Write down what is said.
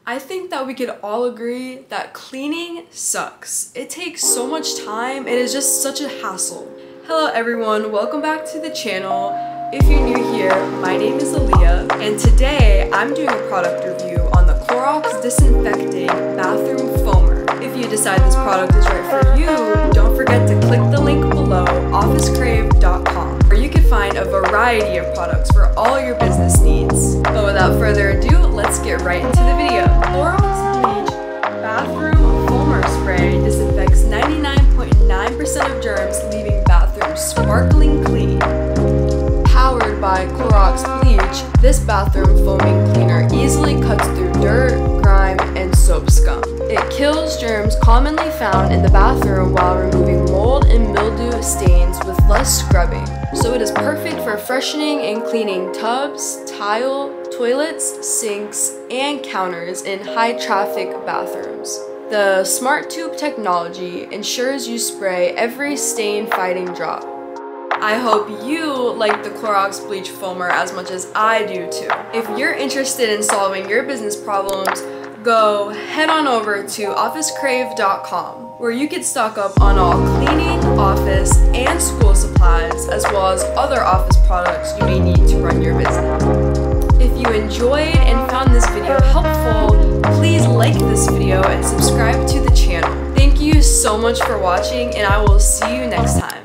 I think that we could all agree that cleaning sucks. It takes so much time, it is just such a hassle. Hello everyone, welcome back to the channel. If you're new here, my name is Aaliyah, and today I'm doing a product review on the Clorox Disinfecting Bathroom Foamer. If you decide this product is right for you, don't forget to click the link below, officecrave.com, where you can find a variety of products for all your business needs. But without further ado, let's get right into the video. Clorox Bleach Bathroom Foamer Spray disinfects 99.9% of germs, leaving bathrooms sparkling clean. Powered by Clorox Bleach, this bathroom foaming cleaner easily cuts through dirt, grime, and soap scum. It kills germs commonly found in the bathroom while removing mold and mildew stains with less scrubbing. So it is perfect for freshening and cleaning tubs, tile, toilets, sinks, and counters in high-traffic bathrooms. The Smart Tube technology ensures you spray every stain-fighting drop. I hope you like the Clorox Bleach Foamer as much as I do too. If you're interested in solving your business problems, go head on over to officecrave.com, where you can stock up on all cleaning, office, and school supplies, as well as other office products you may need to run your business. If you enjoyed and found this video helpful, please like this video and subscribe to the channel. Thank you so much for watching, and I will see you next time.